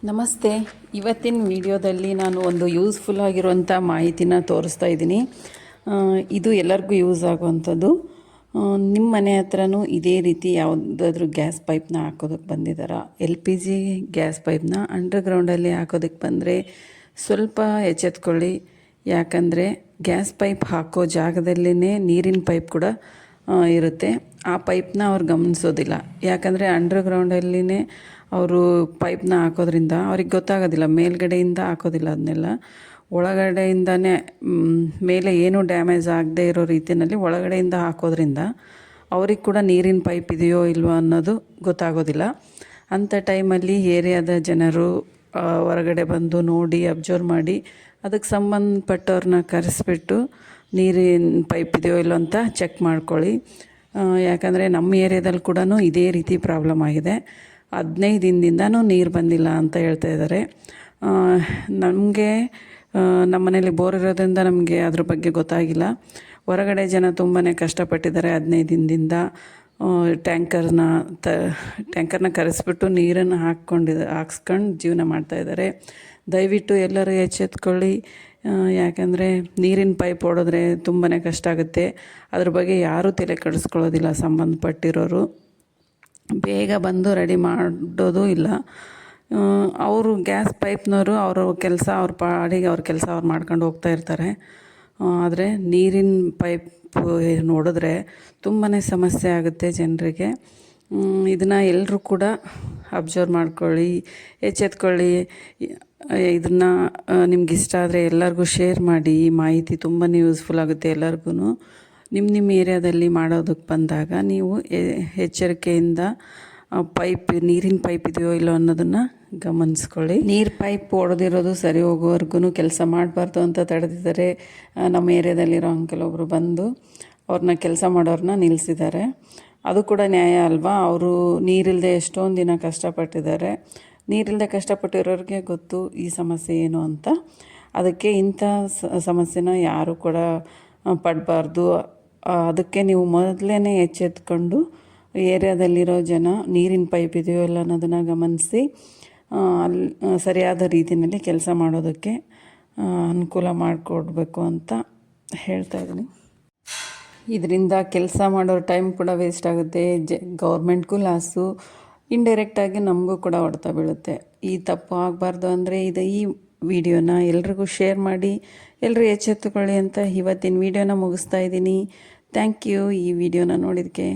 ನಮಸ್ತೆ. ಇವತ್ತಿನ ವಿಡಿಯೋದಲ್ಲಿ ನಾನು ಒಂದು ಯೂಸ್ಫುಲ್ ಆಗಿರುವಂಥ ಮಾಹಿತಿನ ತೋರಿಸ್ತಾ ಇದ್ದೀನಿ. ಇದು ಎಲ್ಲರಿಗೂ ಯೂಸ್ ಆಗುವಂಥದ್ದು. ನಿಮ್ಮ ಮನೆ ಹತ್ರನೂ ಇದೇ ರೀತಿ ಯಾವುದಾದ್ರೂ ಗ್ಯಾಸ್ ಪೈಪ್ನ ಹಾಕೋದಕ್ಕೆ ಬಂದಿದ್ದಾರಾ? LPG ಗ್ಯಾಸ್ ಪೈಪ್ನ ಅಂಡರ್ಗ್ರೌಂಡಲ್ಲಿ ಹಾಕೋದಕ್ಕೆ ಬಂದರೆ ಸ್ವಲ್ಪ ಎಚ್ಚೆತ್ಕೊಳ್ಳಿ. ಯಾಕಂದರೆ ಗ್ಯಾಸ್ ಪೈಪ್ ಹಾಕೋ ಜಾಗದಲ್ಲೇ ನೀರಿನ ಪೈಪ್ ಕೂಡ ಇರುತ್ತೆ. ಆ ಪೈಪ್ನ ಅವ್ರು ಗಮನಿಸೋದಿಲ್ಲ. ಯಾಕಂದರೆ ಅಂಡರ್ಗ್ರೌಂಡಲ್ಲಿನೇ ಅವರು ಪೈಪ್ನ ಹಾಕೋದ್ರಿಂದ ಅವ್ರಿಗೆ ಗೊತ್ತಾಗೋದಿಲ್ಲ. ಮೇಲ್ಗಡೆಯಿಂದ ಹಾಕೋದಿಲ್ಲ, ಅದನ್ನೆಲ್ಲ ಒಳಗಡೆಯಿಂದನೇ ಮೇಲೆ ಏನೂ ಡ್ಯಾಮೇಜ್ ಆಗದೆ ಇರೋ ರೀತಿಯಲ್ಲಿ ಒಳಗಡೆಯಿಂದ ಹಾಕೋದ್ರಿಂದ ಅವ್ರಿಗೆ ಕೂಡ ನೀರಿನ ಪೈಪ್ ಇದೆಯೋ ಇಲ್ವೋ ಅನ್ನೋದು ಗೊತ್ತಾಗೋದಿಲ್ಲ. ಅಂಥ ಟೈಮಲ್ಲಿ ಏರಿಯಾದ ಜನರು ಹೊರಗಡೆ ಬಂದು ನೋಡಿ ಅಬ್ಸರ್ವ್ ಮಾಡಿ ಅದಕ್ಕೆ ಸಂಬಂಧಪಟ್ಟವ್ರನ್ನ ಕರೆಸಿಬಿಟ್ಟು ನೀರಿನ ಪೈಪ್ ಇದೆಯೋ ಇಲ್ಲೋ ಅಂತ ಚೆಕ್ ಮಾಡ್ಕೊಳ್ಳಿ. ಯಾಕಂದರೆ ನಮ್ಮ ಏರಿಯಾದಲ್ಲಿ ಕೂಡ ಇದೇ ರೀತಿ ಪ್ರಾಬ್ಲಮ್ ಆಗಿದೆ. 15 ದಿನದಿಂದನೂ ನೀರು ಬಂದಿಲ್ಲ ಅಂತ ಹೇಳ್ತಾ ಇದ್ದಾರೆ. ನಮಗೆ ನಮ್ಮ ಮನೇಲಿ ಬೋರ್ ಇರೋದ್ರಿಂದ ನಮಗೆ ಅದ್ರ ಬಗ್ಗೆ ಗೊತ್ತಾಗಿಲ್ಲ. ಹೊರಗಡೆ ಜನ ತುಂಬಾ ಕಷ್ಟಪಟ್ಟಿದ್ದಾರೆ. 15 ದಿನದಿಂದ ಟ್ಯಾಂಕರ್ನ ಕರೆಸ್ಬಿಟ್ಟು ನೀರನ್ನು ಹಾಕ್ಸ್ಕೊಂಡು ಜೀವನ ಮಾಡ್ತಾಯಿದ್ದಾರೆ. ದಯವಿಟ್ಟು ಎಲ್ಲರೂ ಎಚ್ಚೆತ್ಕೊಳ್ಳಿ. ಯಾಕಂದರೆ ನೀರಿನ ಪೈಪ್ ಹೊಡೆದ್ರೆ ತುಂಬಾ ಕಷ್ಟ ಆಗುತ್ತೆ. ಅದ್ರ ಬಗ್ಗೆ ಯಾರೂ ತಲೆ ಕೆಡಿಸ್ಕೊಳ್ಳೋದಿಲ್ಲ. ಸಂಬಂಧಪಟ್ಟಿರೋರು ಬೇಗ ಬಂದು ರೆಡಿ ಮಾಡೋದು ಇಲ್ಲ. ಅವರು ಗ್ಯಾಸ್ ಪೈಪ್ನವರು ಅವ್ರ ಕೆಲಸ ಅವ್ರ ಪಾಡಿಗೆ ಅವ್ರ ಕೆಲಸ ಅವ್ರು ಮಾಡ್ಕೊಂಡು ಹೋಗ್ತಾ ಇರ್ತಾರೆ. ಆದರೆ ನೀರಿನ ಪೈಪ್ ನೋಡಿದ್ರೆ ತುಂಬಾ ಸಮಸ್ಯೆ ಆಗುತ್ತೆ ಜನರಿಗೆ. ಇದನ್ನು ಎಲ್ಲರೂ ಕೂಡ ಅಬ್ಸರ್ವ್ ಮಾಡ್ಕೊಳ್ಳಿ, ಎಚ್ಚೆತ್ಕೊಳ್ಳಿ. ಇದನ್ನು ನಿಮ್ಗೆ ಇಷ್ಟ ಆದರೆ ಎಲ್ಲರಿಗೂ ಶೇರ್ ಮಾಡಿ. ಈ ಮಾಹಿತಿ ತುಂಬಾ ಯೂಸ್ಫುಲ್ ಆಗುತ್ತೆ ಎಲ್ಲರಿಗೂ. ನಿಮ್ಮ ಏರಿಯಾದಲ್ಲಿ ಮಾಡೋದಕ್ಕೆ ಬಂದಾಗ ನೀವು ಎಚ್ಚರಿಕೆಯಿಂದ ನೀರಿನ ಪೈಪ್ ಇದೆಯೋ ಇಲ್ಲೋ ಅನ್ನೋದನ್ನು ಗಮನಿಸ್ಕೊಳ್ಳಿ. ನೀರು ಪೈಪ್ ಹೊಡೆದಿರೋದು ಸರಿ ಹೋಗೋವರೆಗೂ ಕೆಲಸ ಮಾಡಬಾರ್ದು ಅಂತ ತಡೆದಿದ್ದಾರೆ. ನಮ್ಮ ಏರಿಯಾದಲ್ಲಿರೋ ಕೆಲವೊಬ್ಬರು ಬಂದು ಅವ್ರನ್ನ ಕೆಲಸ ಮಾಡೋರನ್ನ ನಿಲ್ಲಿಸಿದ್ದಾರೆ. ಅದು ಕೂಡ ನ್ಯಾಯ ಅಲ್ವಾ? ಅವರು ನೀರಿಲ್ಲದೆ ಎಷ್ಟೊಂದು ದಿನ ಕಷ್ಟಪಟ್ಟಿದ್ದಾರೆ. ನೀರಿಲ್ಲದೆ ಕಷ್ಟಪಟ್ಟಿರೋರಿಗೆ ಗೊತ್ತು ಈ ಸಮಸ್ಯೆ ಏನು ಅಂತ. ಅದಕ್ಕೆ ಇಂಥ ಸಮಸ್ಯೆನ ಯಾರು ಕೂಡ ಪಡಬಾರ್ದು. ಅದಕ್ಕೆ ನೀವು ಮೊದಲೇ ಎಚ್ಚೆತ್ಕೊಂಡು ಏರಿಯಾದಲ್ಲಿರೋ ಜನ ನೀರಿನ ಪೈಪ್ ಇದೆಯೋ ಇಲ್ಲ ಅನ್ನೋದನ್ನು ಗಮನಿಸಿ ಅಲ್ಲಿ ಸರಿಯಾದ ರೀತಿಯಲ್ಲಿ ಕೆಲಸ ಮಾಡೋದಕ್ಕೆ ಅನುಕೂಲ ಮಾಡಿಕೊಡ್ಬೇಕು ಅಂತ ಹೇಳ್ತಾ ಇದ್ದೀನಿ. ಇದರಿಂದ ಕೆಲಸ ಮಾಡೋ ಟೈಮ್ ಕೂಡ ವೇಸ್ಟ್ ಆಗುತ್ತೆ. ಗೌರ್ಮೆಂಟ್ಗೂ ಲಾಸು, ಇಂಡೈರೆಕ್ಟಾಗಿ ನಮಗೂ ಕೂಡ ಹೊಡೆತ ಬೀಳುತ್ತೆ. ಈ ತಪ್ಪು ಆಗಬಾರ್ದು ಅಂದರೆ ಈ ವಿಡಿಯೋನ ಎಲ್ರಿಗೂ ಶೇರ್ ಮಾಡಿ, ಎಲ್ಲರೂ ಎಚ್ಚೆತ್ತುಕೊಳ್ಳಿ ಅಂತ ಇವತ್ತಿನ ವಿಡಿಯೋನ ಮುಗಿಸ್ತಾ ಇದ್ದೀನಿ. ಥ್ಯಾಂಕ್ ಯು ಈ ವಿಡಿಯೋನ ನೋಡಿದ್ದಕ್ಕೆ.